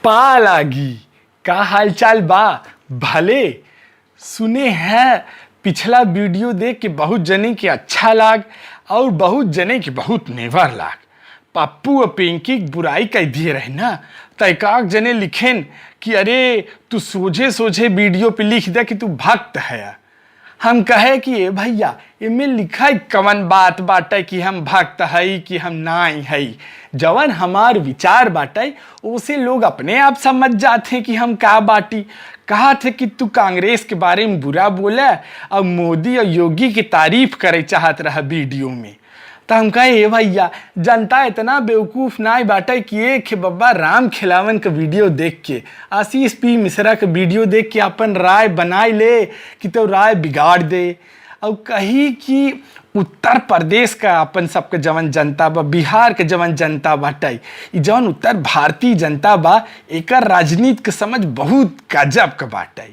पा लागी का हालचाल बा भले। सुने हैं पिछला वीडियो देख के बहुत जने के अच्छा लाग और बहुत जने के बहुत नेवर लाग। पप्पू और पिंकी की बुराई कह दिए रहे ना, तो एकाक जने लिखेन कि अरे तू सोझे सोझे वीडियो पे लिख दे कि तू भक्त है। हम कहे कि ए भैया इनमें लिखा है कवन बात बाटे कि हम भक्त है कि हम नाई है। जवन हमार विचार बाटे उसे लोग अपने आप समझ जाते हैं कि हम का बाटी। कहा थे कि तू कांग्रेस के बारे में बुरा बोला और मोदी और योगी की तारीफ करे चाहत रहा वीडियो में। तो हम कहे ए भैया जनता इतना बेवकूफ़ नाई बाटे कि एक बब्बा राम खिलावन का वीडियो देख के, आशीष पी मिश्रा का वीडियो देख के अपन राय बनाई ले कि तो राय बिगाड़ दे। और कही कि उत्तर प्रदेश का अपन सबके जवन जनता बा, बिहार के जवन जनता बाटे, जवन उत्तर भारतीय जनता बा, एकर राजनीति के समझ बहुत गजब का बाटे।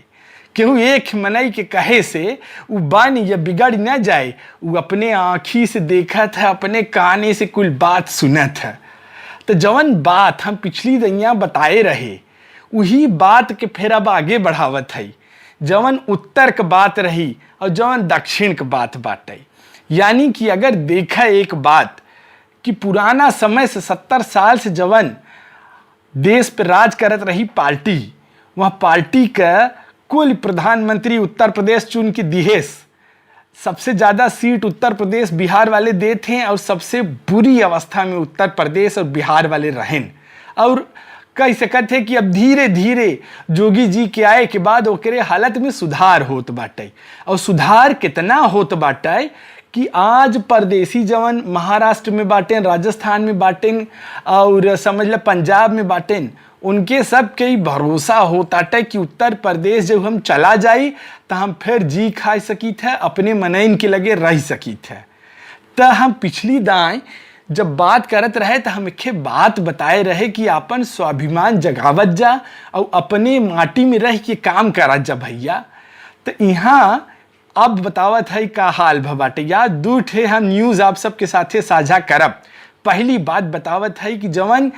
केहू एक मनई के कहे से वो बन या बिगड़ न जाए, वो अपने आँखी से देखत है, अपने काने से कुल बात सुनत है। तो जवन बात हम पिछली दैया बताए रहे वही बात के फिर अब आगे बढ़ावत है। जवन उत्तर का बात रही और जवन दक्षिण का बात बाटे, यानी कि अगर देखा एक बात कि पुराना समय से 70 साल से जवन देश पे राज करत रही पार्टी, वह पार्टी का कुल प्रधानमंत्री उत्तर प्रदेश चुन के दिहेस। सबसे ज़्यादा सीट उत्तर प्रदेश बिहार वाले देते हैं और सबसे बुरी अवस्था में उत्तर प्रदेश और बिहार वाले रहें। और कह सकते हैं कि अब धीरे धीरे जोगी जी के आए के बाद ओकरे हालत में सुधार होत बाटे। और सुधार कितना होत बाटे कि आज परदेसी जवन महाराष्ट्र में बाटें, राजस्थान में बाटें और समझ ल पंजाब में बाटें, उनके सब के भरोसा होता है कि उत्तर प्रदेश जब हम चला जाई तो हम फिर जी खा सकी थे, अपने मनइन के लगे रह सकी थे। तो हम पिछली दाएं जब बात करत रहे तो हम एक बात बताए रहे कि अपन स्वाभिमान जगावत जा और अपने माटी में रह के काम करत जा भैया। तो यहाँ अब बतावत है का हाल बाटे। यार दू ठे हम न्यूज़ आप सबके साथे साझा करब। पहली बात बतावत है कि जवन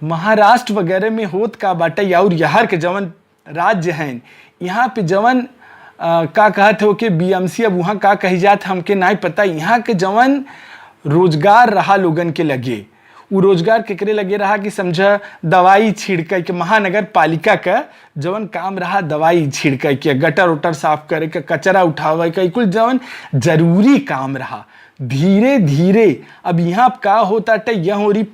महाराष्ट्र वगैरह में होत का बाटे और यहाँ के जवन राज्य हैं, यहाँ पे जवन का कहते हो कि बीएमसी, अब वहाँ का कही जात हमके नहीं पता। यहाँ के जवन रोजगार रहा लोगन के लगे, वो रोजगार केकरे लगे रहा कि समझा दवाई छिड़के के, महानगर पालिका का जवन काम रहा दवाई छिड़के के, गटर उटर साफ करे के, कचरा उठावे के, कुल जवन जरूरी काम रहा। धीरे धीरे अब यहाँ का होता है, यह हो रही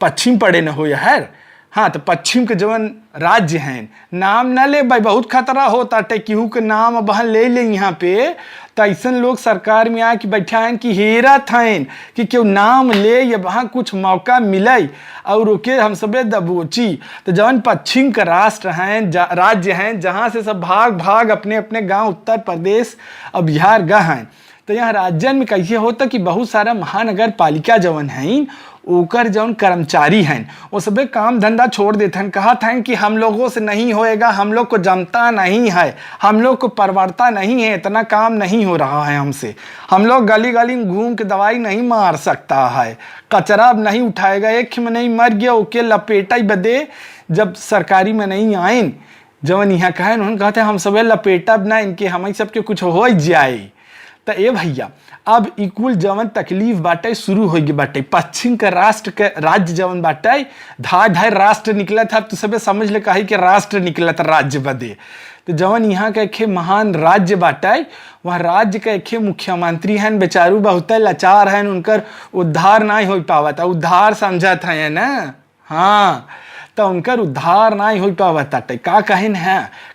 पश्चिम पड़े न हो यार। हाँ, तो पश्चिम के जवन राज्य हैं, नाम न ले भाई, बहुत खतरा होता है केहू के नाम अब ले यहाँ पे। तो ऐसा लोग सरकार में आके बैठा हैं कि हेरत हैं कि क्यों नाम ले या वहाँ कुछ मौका मिले और रोके हम सबे दबोची। तो जवन पश्चिम का राष्ट्र हैं, राज्य हैं, जहाँ से सब भाग भाग अपने अपने गांव उत्तर प्रदेश और बिहार गए हैं। तो यहाँ राज्य में कैसे होता कि बहुत सारा महानगर पालिका जवन हैं, ओकर जौन कर्मचारी हैं वो सब काम धंधा छोड़ देते हैं। कहा था कि हम लोगों से नहीं होएगा, हम लोग को जमता नहीं है, हम लोग को परवरता नहीं है, इतना काम नहीं हो रहा है हमसे, हम लोग गली गली में घूम के दवाई नहीं मार सकता है, कचरा अब नहीं उठाएगा, एक में नहीं मर गया ओके लपेटा ही बदे। जब सरकारी में नहीं आए जवन यहाँ कहे उन्होंने कहते हम सब लपेटब ना इनके, हम सबके कुछ हो जाए। तो ए भैया अब इकुल जवन तकलीफ बाटे शुरू हो गई बाटे। पश्चिम का राष्ट्र के राज्य जवन बाटे, धार धार राष्ट्र निकला था। अब तो सबे समझ ले कही कि राष्ट्र निकला था राज्य बदे। तो जवन यहाँ का एक महान राज्य बाटे, वहाँ राज्य का एक मुख्यमंत्री हैं, बेचारू बहुत लाचार हैं, उनकर उद्धार नहीं हो पावता। उद्धार समझत है ना, हाँ, तो उनकर उद्धार नहीं हो पावता। का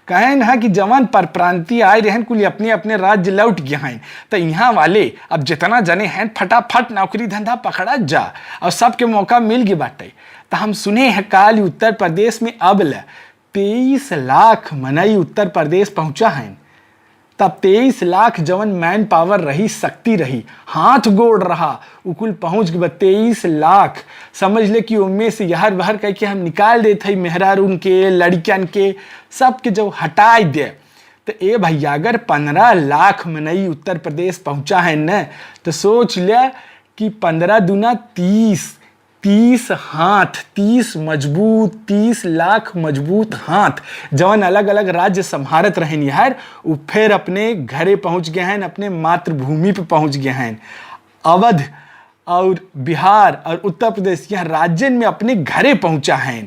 कहन है कि जवन पर प्रांति आए रहन कुल अपने अपने राज्य लौट गए हैं। तो यहाँ वाले अब जितना जने हैं फटाफट नौकरी धंधा पकड़ा जा और सबके मौका मिल गए बाटे। तो हम सुने हैं काल उत्तर प्रदेश में अब 23 लाख मनई उत्तर प्रदेश पहुँचा है। तब 23 लाख जवन मैन पावर रही, शक्ति रही, हाथ गोड़ रहा, उकुल पहुंच गए 23 लाख। समझ ले कि उनमें से यहर बहर कह के हम निकाल देते मेहरारून के, लड़कियन के, सबके जब हटाए दे। तो ए भैया अगर 15 लाख मनई उत्तर प्रदेश पहुंचा है न, तो सोच ले कि 15 दूना 30, 30 हाथ, 30 मजबूत, 30 लाख मजबूत हाथ जवन अलग अलग राज्य संभारत रहन यार, उ फिर अपने घरे पहुंच गए हैं, अपने मातृभूमि पे पहुंच गए हैं। अवध और बिहार और उत्तर प्रदेश यह राज्यन में अपने घरे पहुंचा है।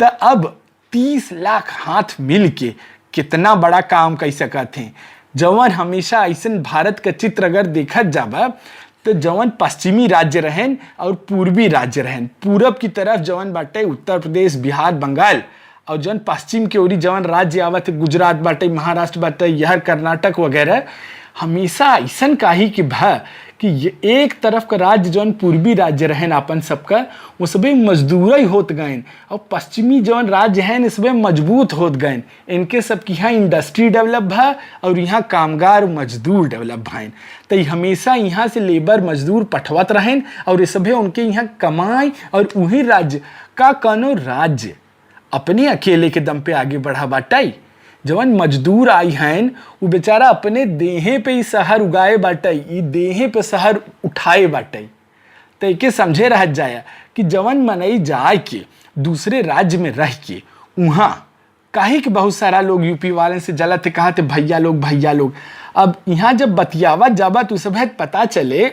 तो अब 30 लाख हाथ मिल के कितना बड़ा काम कर सकत हैं। जवन हमेशा ऐसा भारत का चित्र अगर देखा जाबा तो जवन पश्चिमी राज्य रहें और पूर्वी राज्य रहें, पूरब की तरफ जवन बाटे उत्तर प्रदेश, बिहार, बंगाल, और जवन पश्चिम के ओरी जवन राज्य आवत है, गुजरात बाटे, महाराष्ट्र बाटे, यह कर्नाटक वगैरह, हमेशा ऐसा काही कि कि ये एक तरफ का राज्य जौन पूर्वी राज्य रहें अपन सबका, वो सभी मजदूर ही होत गए, और पश्चिमी जौन राज्य हैं इसमें मजबूत होत गए। इनके सबकी यहाँ इंडस्ट्री डेवलप भा और यहाँ कामगार मजदूर डेवलप भाइन। तो हमेशा यहाँ से लेबर मजदूर पठवत रहें और ये सभी उनके यहाँ कमाई, और वही राज्य का कौनो राज्य अपने अकेले के दम पे आगे बढ़ा बाटाई। जवन मजदूर आई हैं वो बेचारा अपने देहे पे ही शहर उगाए बाटे, ई देहे पे शहर उठाए बाटे। तो एके समझे रह जाया कि जवन मनई जाए के दूसरे राज्य में रह के वहाँ काहे कि बहुत सारा लोग यूपी वाले से जलत कहा थे भैया लोग भैया लोग। अब यहाँ जब बतियावा जाबा तो सब पता चले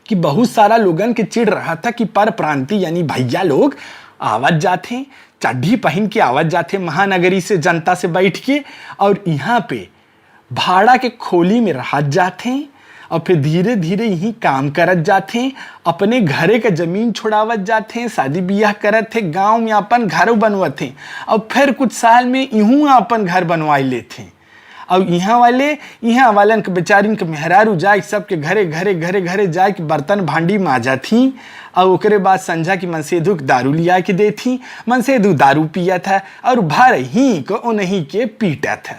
कि बहुत सारा लोगन के चिढ़ रहा था कि पर प्रांति यानी भैया लोग आवत जाते, चड्ढी पहन के आवत जाते महानगरी से जनता से बैठ के, और यहाँ पे भाड़ा के खोली में रह जाते और फिर धीरे धीरे यही काम करत जाते, अपने घरे का जमीन छोड़ावत जाते, शादी ब्याह करत थे, गांव में अपन घर बनवत थे, और फिर कुछ साल में यूं अपन घर बनवाई लेते। और यहाँ वालन के बेचारिन के मेहरारू जाए सबके घरे घरे घरे घरे जाए कि बर्तन भांडी माजा थी, और ओकरे बाद संझा की मनसेधु दारू लिया के दे थी, मनसेधु दारू पिया था और भर ही को उन्हीं के पीटा था।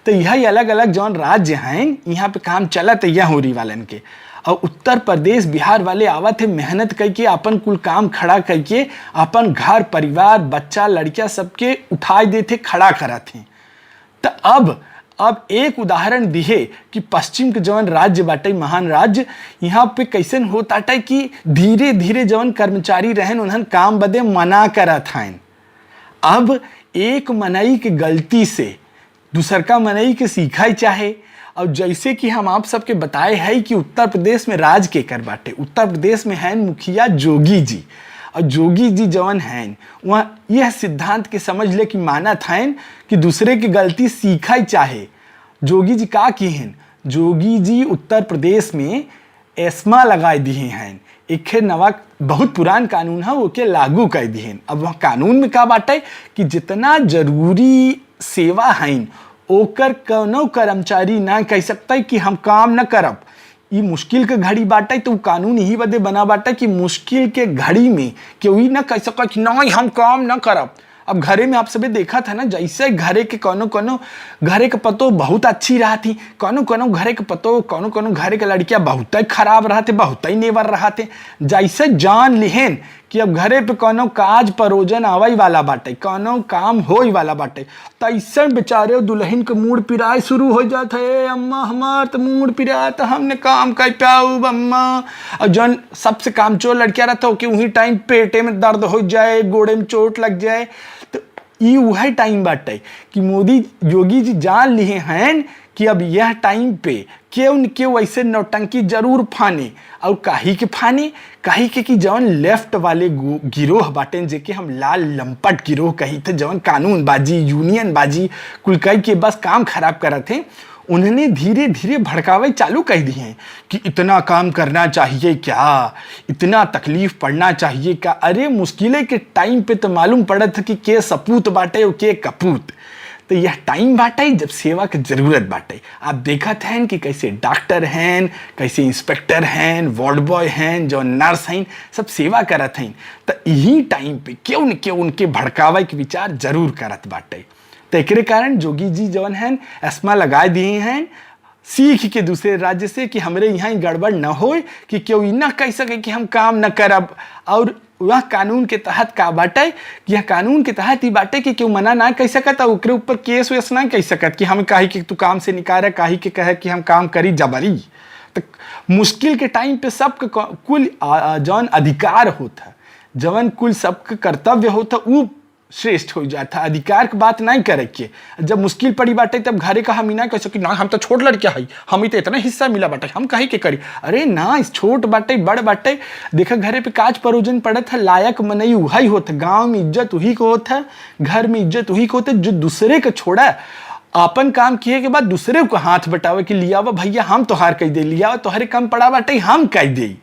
तो यही अलग अलग जौन राज्य हैं यहाँ पे काम चलत है यह होरी वालन के। और उत्तर प्रदेश बिहार वाले आवत है मेहनत करके अपन कुल काम खड़ा करके अपन घर परिवार बच्चा लड़किया सबके उठाए देते, खड़ा करत हैं। तो अब एक उदाहरण दिए कि पश्चिम के जवन राज्य बाटे महान राज्य, यहाँ पे कैसे होता है कि धीरे धीरे जवन कर्मचारी रहन उन्हन काम बदे मना करत हैं। अब एक मनई के गलती से दूसर का मनई के सीखा चाहे। और जैसे कि हम आप सबके बताए हैं कि उत्तर प्रदेश में राज के कर बाटे, उत्तर प्रदेश में हैं मुखिया जोगी जी, और जोगी जी जवन हैं वहाँ यह सिद्धांत के समझ ले कि मानत हैं कि दूसरे की गलती सीखा चाहे। जोगी जी का की हैं, जोगी जी उत्तर प्रदेश में एस्मा लगाए दिए हैं, एक नवा बहुत पुरान कानून है वो के लागू कर दिए हैं। अब वह कानून में का बाटे कि जितना जरूरी सेवा हैं ओकर कौनो कर्मचारी ना कह सकता है कि हम काम न करब। ये मुश्किल के घड़ी बाटे तो कानून यही बदे बना बाटे कि मुश्किल के घड़ी में कोई ना कह सका कि नहीं हम काम न करब। अब घरे में आप सभी देखा था ना, जैसे घरे के कोनो घरे के पतो बहुत अच्छी रहा थी, कोनो घरे के पतो कोनो घरे के लड़कियां बहुत ही खराब रहते, बहुत ही नेवर रहते। जैसे जान लिहेन कि अब घरे पे कोनो काज परोजन आवे वाला बाटे, कोनो काम होई वाला बाटे, तैसे बेचारे दुल्हन के मूड पिराए शुरू हो जाता है। अम्मा हमार तो मूड पिराया तो हमने काम कर पाऊ अम्मा। और जौन सबसे काम चोर लड़कियां रहता हो कि वही टाइम पेटे में दर्द हो जाए, गोड़े में चोट लग जाए, तो ये वह टाइम बाटे कि मोदी योगी जी जान लिए हैं कि अब यह टाइम पे क्यों न क्यों ऐसे नौटंकी जरूर फाने। और काहे के फाने, काहे के कि जवन लेफ्ट वाले गिरोह बाटे जेके हम लाल लंपट गिरोह कही थे, जवन कानून बाजी यूनियन बाजी कुल कई के बस काम खराब करत थे, उन्होंने धीरे धीरे भड़कावे चालू कर दिए हैं कि इतना काम करना चाहिए क्या, इतना तकलीफ पड़ना चाहिए क्या। अरे मुश्किलें के टाइम पे तो मालूम पड़ा था कि के सपूत बाटे और के कपूत। तो यह टाइम बाटे जब सेवा की जरूरत बाटे। आप देखत हैं कि कैसे डॉक्टर हैं, कैसे इंस्पेक्टर हैं, वार्ड बॉय हैं, जो नर्स हैं, सब सेवा करत हैं। तो यही टाइम पे क्यों न क्यों उनके भड़कावे के विचार जरूर करत बाटे। तो एक कारण जोगी जी जवन हैं एस्मा लगाए दिए हैं सीख के दूसरे राज्य से कि हमरे यहाँ गड़बड़ न हो, कि क्यों न कह सके कि हम काम न करब। और वह कानून के तहत का बाटे, यह कानून के तहत ही बाटे कि क्यों मना ना कह सकत, और ऊपर केस वेस ना कह सकत कि हम काहे कि तू काम से निकाल, काहे के कहे कि हम काम करी जबरी। तो मुश्किल के टाइम पे सबके कुल जौन अधिकार होता जवन कुल सबका कर्तव्य होता उ श्रेष्ठ हो जाता, अधिकार की बात नहीं करे के। जब मुश्किल पड़ी बाटे तब घरे का हम ना कह सकी ना हम तो छोट लड़किया है, हम ही तो इतना हिस्सा मिला बाटे, हम कहीं के करी। अरे ना, इस छोट बाटे बड़ बाटे, देखा घरे पे काज परोजन पड़त है, लायक मनई वही होता, गाँव में इज्जत वही को होता, घर में इज्जत वही को होता जो दूसरे का छोड़ा अपन काम किए के बाद दूसरे को हाथ बटावे कि लिया वा भैया हम तोहार कह दे, लिया तोहरे कम पड़ा बाटे हम कह दे।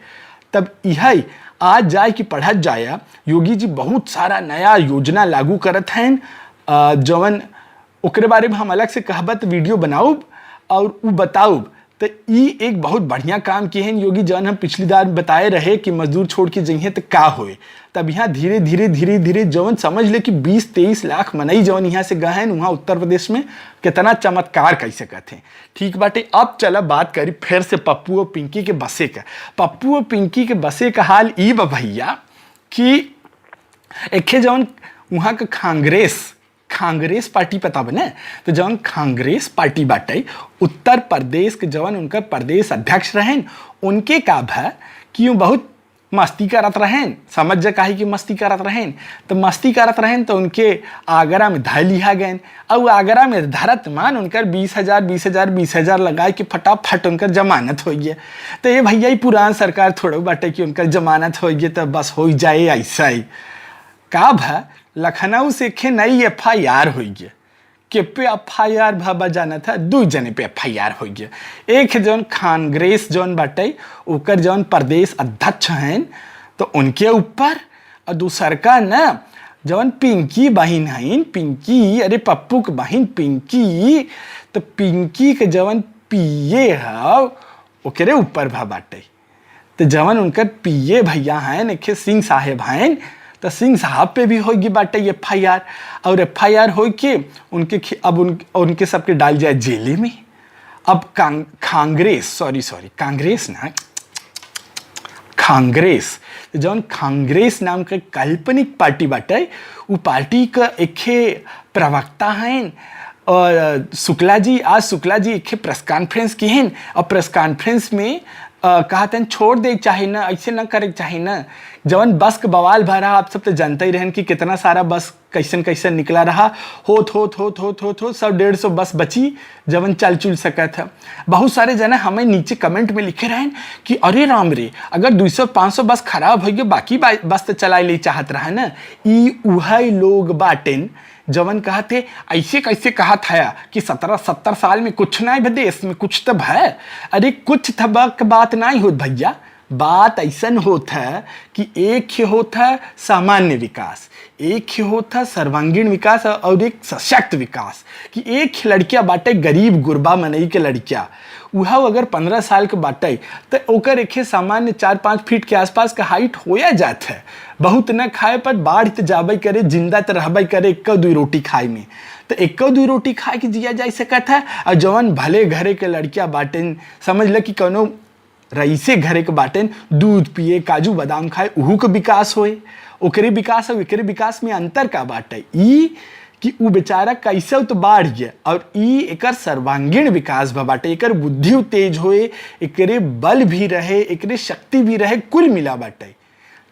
तब यही आज जाए कि पढ़त जाया, योगी जी बहुत सारा नया योजना लागू करत हैं, जवन ओकरे बारे में हम अलग से कहबत वीडियो बनाऊब और उ बताऊब। तो ई एक बहुत बढ़िया काम किए हैं योगी, जवन हम पिछली बार बताए रहे कि मजदूर छोड़ के जइहे तो का होए। तब यहाँ धीरे धीरे जवन समझ ले कि 20-23 लाख मनई जवन यहाँ से गए हैं वहाँ उत्तर प्रदेश में कितना चमत्कार कह सकते हैं। ठीक बाटे, अब चला बात करी फिर से पप्पू और पिंकी के बसे का। पप्पू और पिंकी के बसे का हाल ई बा भैया कि एक जवन वहाँ का कांग्रेस पार्टी पता बने, तो जवन कांग्रेस पार्टी बाटे उत्तर प्रदेश के जवन उनका प्रदेश अध्यक्ष रहें, उनके का है कि यूँ बहुत मस्ती करत रहें, समझ जा काहे कि मस्ती करत रहें। तो मस्ती करत रहें तो उनके आगरा में धय लिया गए, और आगरा में धरत मान उनकर 20,000 लगाए कि फटाफट उनकर जमानत हो गया। तो ये भैया ही पुरान सरकार थोड़ा बाटे कि उनकर जमानत हो गया तो बस हो जाए ऐसा ही। का भा लखनऊ से खे नई FIR हो गया, के पे FIR भाबा जाना था, 2 जने पे FIR हो गया। एक जौन कांग्रेस जौन बाटे ओकर जौन प्रदेश अध्यक्ष हैं तो उनके ऊपर, और दूसर का ना जौन पिंकी बहन हैं, पिंकी अरे पप्पू के बहन पिंकी, तो पिंकी के जौन PA है ओकरे ऊपर भा बाटे। तो जवन उनकर PA भैया हैं एक सिंह साहेब हैं, तो सिंह साहब पे भी होगी बाटे FIR, और FIR हो के उनके अब उनके सबके डाल जाए जेले में। अब कांग्रेस जौन कांग्रेस नाम का काल्पनिक पार्टी बाटे, वो पार्टी का एक प्रवक्ता हैं और शुक्ला जी एक प्रेस कॉन्फ्रेंस की हैं, और प्रेस कॉन्फ्रेंस में कहते हैं छोड़ दे चाहे ना, ऐसे ना करे चाहे ना। जवन बस का बवाल भरा, आप सब तो जानते ही रहन कि कितना सारा बस कैसन निकला रहा, होत 100-150 बस बची जवन चल सका था। बहुत सारे जना हमें नीचे कमेंट में लिखे रहें कि अरे राम रे, अगर 200-500 बस खराब हो गया बाकी बस तो चलाए ले चाहत रहा ना। ई उहई लोग बाटेन जवन कहते ऐसे कैसे कहा था कि 17-70 साल में कुछ नहीं भदे, इसमें कुछ तब है। अरे कुछ तबक बात नहीं होत भैया, बात ऐसन होता है कि एक ही होता है सामान्य विकास, एक ही होता है सर्वांगीण विकास और एक सशक्त विकास। कि एक ही लड़किया बाटे गरीब गुरबा मनई के लड़किया, वह अगर 15 साल के बाटे तो ओकर एक सामान्य 4-5 फीट के आसपास का हाइट होया जात है। बहुत न खाए पर बाढ़ तो जाबे करे, जिंदा तो रहबे करे 1-2 रोटी खाए में, तो 1-2 रोटी खाए के जिया जा सकत है। और जवन भले घरे के लड़किया बाटेन, समझ ल कि कोनो रईसे घरे के बाटेन, दूध पिए काजू बादाम खाए, उहू के विकास होए। ओकरे विकास और एकरे विकास में अंतर का बाटे ई कि उ बेचारा कैसे तो बाढ़ गया, और ई एकर सर्वांगीण विकास बाटे, एकर बुद्धि तेज होए, एकरे बल भी रहे, एकरे शक्ति भी रहे, कुल मिला बाटे।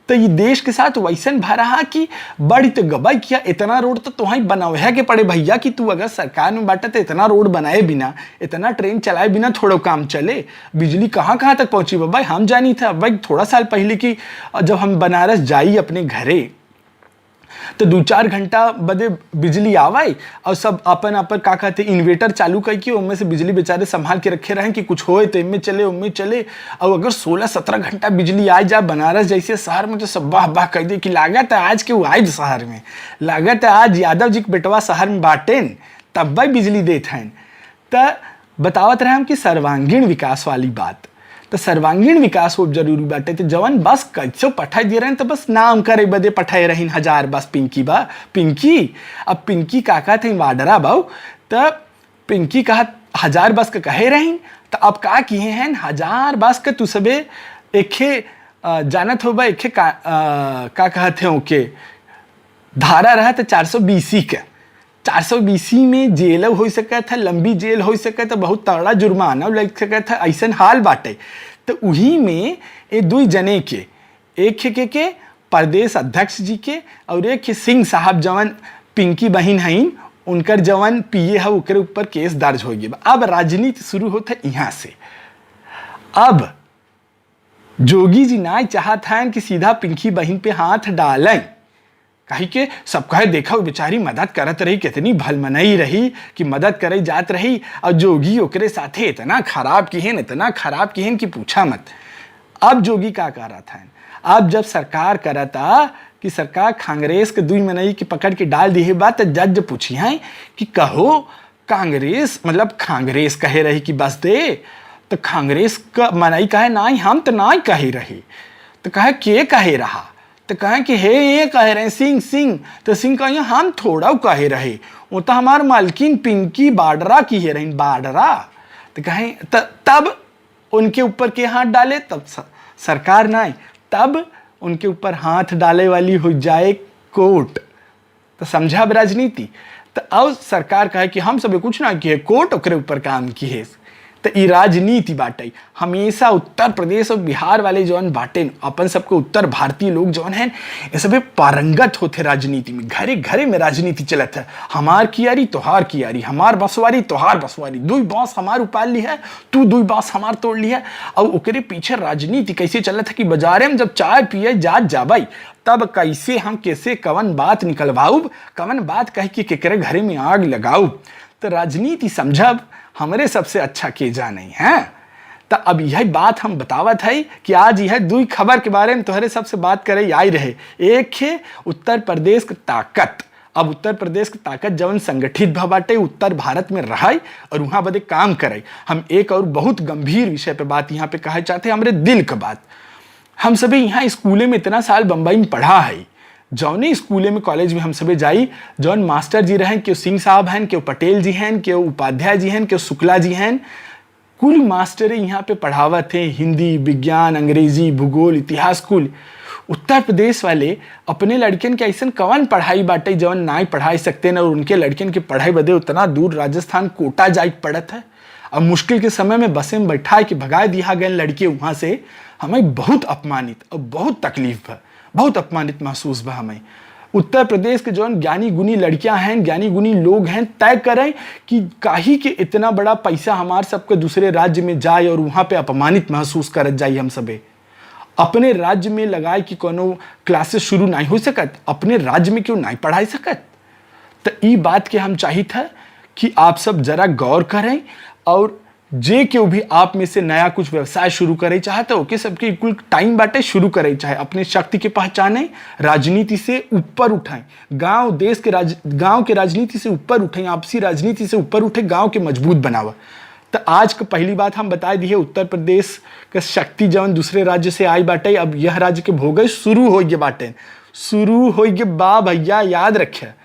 तो ये देश के साथ वैसन भरा कि बड़ी तो गबाई किया, इतना रोड तो तुम्हें बनावे के पड़े भैया कि तू अगर सरकार में बाटे तो इतना रोड बनाए बिना, इतना ट्रेन चलाए बिना थोड़ा काम चले। बिजली कहाँ तक पहुंची बाबा, हम जानी था भाई थोड़ा साल पहले कि जब हम बनारस जाई अपने घरे तो 2-4 घंटा बदे बिजली आवाई, और सब अपन का कहते इन्वेटर चालू करके उनमें से बिजली बेचारे संभाल के रखे रहें कि कुछ होए तो इनमें चले उनमें चले। और अगर 16-17 घंटा बिजली आ जाए बनारस जैसे शहर में तो सब वाह कह दे कि लागत है आज के वो आए शहर में, लागत है आज यादव जी के बेटवा शहर में बाटेन तब भाई बिजली देते हैं। तो बतावत रहे हम कि सर्वांगीण विकास वाली बात, तो सर्वांगीण विकास हो जरूरी बाटे। तो जवन बस कैसे पठाई दे रहे हैं, तो बस नाम करे बदे पठाए रही 1000 बस पिंकी। अब पिंकी काका थे वाडरा बाऊ, तो पिंकी कहा 1000 बस का कहे रही, तो अब का किए हैं 1000 बस का तू सबे एक जानत हो एक का कहते हैं ओके धारा रहा तो 420 का, 420 में जेल हो सका था, लंबी जेल हो सका था, बहुत तगड़ा जुर्माना लग सका था, ऐसा हाल बाटे। तो वही में ये 2 जने के एक के प्रदेश अध्यक्ष जी के और एक के सिंह साहब जवन पिंकी बहन हईन उनकर जवन पिए है ओकरे ऊपर केस दर्ज हो गया। अब राजनीति शुरू होता है यहाँ से। अब जोगी जी ना चाहत हैं कि सीधा पिंकी बहन पे हाथ डालें, कहीं के सब कहे देखा वो बेचारी मदद करत रही, कितनी भलमनई रही कि मदद करे जात रही, और जोगी ओकरे साथे इतना खराब किहन कि पूछा मत। अब जोगी का कह रहा था, अब जब सरकार करता कि सरकार कांग्रेस के दुई मनई के पकड़ के डाल दी है बात, जज पूछी है कि कहो कांग्रेस मतलब कांग्रेस कहे रही कि बस दे, तो कांग्रेस का मनई कहे नहीं हम तो नहीं कहे रही, तो कहे के कहे रहा, तो कहे कि हे ये कहे रहे सिंह, तो सिंह कहे हम थोड़ा कहे रहे, वो तो हमार मालकिन पिंकी बाडरा की है रही बाडरा, तो कहे तब उनके ऊपर के हाथ डाले, तब सरकार नहीं, तब उनके ऊपर हाथ डाले वाली हो जाए कोर्ट। तो समझा अब राजनीति। तो अब सरकार कहे कि हम सब कुछ ना किए, कोर्ट ओकरे ऊपर काम किए। तो ये राजनीति बाटे। हमेशा उत्तर प्रदेश और बिहार वाले जौन बाटे, अपन सबके उत्तर भारतीय लोग जौन हैं ये सब पारंगत होते राजनीति में, घरे घरे में राजनीति चलत है। हमार कियारी तोहार कियारी, हमार बसवारी तोहार बसवारी, दुई बांस हमार उपाल ली है, तू दुई बांस हमार तोड़ ली है। और ओकरे पीछे राजनीति कैसे चलत है कि बाजारे में जब चाय पिए जात जाबाई तब कैसे हम कैसे कवन बात निकलवाऊब, कवन बात कह के केकरे घरे में आग लगाऊ। तो राजनीति समझब हमारे सबसे अच्छा के जाने हैं। तो अब यही बात हम बतावत है कि आज यह दुई खबर के बारे में तोहरे सबसे बात करे आई रहे। एक है उत्तर प्रदेश की ताकत। अब उत्तर प्रदेश की ताकत जवन संगठित बाटे उत्तर भारत में रहे और वहाँ बदे काम करे। हम एक और बहुत गंभीर विषय पे बात यहाँ पे कहे चाहते हैं, हमारे दिल का बात। हम सभी यहाँ स्कूले में इतना साल बम्बई में पढ़ा है, जौने स्कूले में कॉलेज में हम सभी जाई, जौन मास्टर जी रहें, क्यों सिंह साहब हैं, क्यों पटेल जी हैं, क्यों उपाध्याय जी हैं, क्यों शुक्ला जी हैं, कुल मास्टर यहाँ पे पढ़ावत थे हिंदी, विज्ञान, अंग्रेजी, भूगोल, इतिहास कुल। उत्तर प्रदेश वाले अपने लड़कियन के ऐसा कवन पढ़ाई बाटे जौन ना पढ़ाई सकते न, और उनके लड़कियन की पढ़ाई बदे उतना दूर राजस्थान कोटा जाए पड़त है। अब मुश्किल के समय में बसे में बैठा के भगा दिया गए लड़के वहाँ से, हमें बहुत अपमानित और बहुत तकलीफ है, बहुत अपमानित महसूस बा हमें। उत्तर प्रदेश के जौन ज्ञानी गुनी लड़कियां हैं, ज्ञानी गुनी लोग हैं, तय करें कि काहे के इतना बड़ा पैसा हमार सबके दूसरे राज्य में जाए और वहाँ पे अपमानित महसूस करत जाए। हम सबे अपने राज्य में लगाए कि कोनो क्लासेस शुरू नहीं हो सकत, अपने राज्य में क्यों नहीं पढ़ाई सकत। तो ये बात के हम चाहिए था कि आप सब जरा गौर करें, और जे क्यों भी आप में से नया कुछ व्यवसाय शुरू करे चाहते हो, ओके सबके इक्वल टाइम बाटे शुरू करे, चाहे अपने शक्ति के पहचाने, राजनीति से ऊपर उठाएं, गांव देश के गांव के राजनीति से ऊपर उठें, आपसी राजनीति से ऊपर उठे, गांव के मजबूत बनावा। तो आज का पहली बात हम बता दी है, उत्तर प्रदेश का शक्ति जवन दूसरे राज्य से आई बाटे, अब यह राज्य के भोगे शुरू हो गए बाटे, शुरू हो गए बा भैया, याद रखे।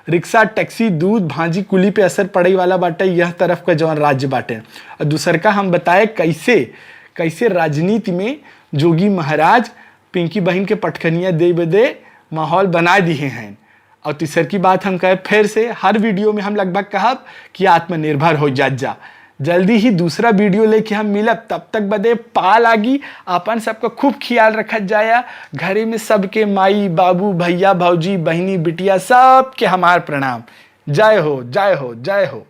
रिक्शा, टैक्सी, दूध, भांजी कुली पे असर पड़े वाला बाटे यह तरफ का जौन राज्य बाटे। और दूसर का हम बताए कैसे राजनीति में जोगी महाराज पिंकी बहन के पटखनिया दे बदे माहौल बना दिए हैं। और तीसर की बात हम कहे फिर से, हर वीडियो में हम लगभग कहब कि आत्मनिर्भर हो जा। जल्दी ही दूसरा वीडियो लेके हम मिलब, तब तक बदे पा लागी अपन सबका खूब ख्याल रखा जाया। घरे में सबके माई बाबू भैया भौजी बहनी बिटिया सबके हमार प्रणाम। जय हो जय हो जय हो।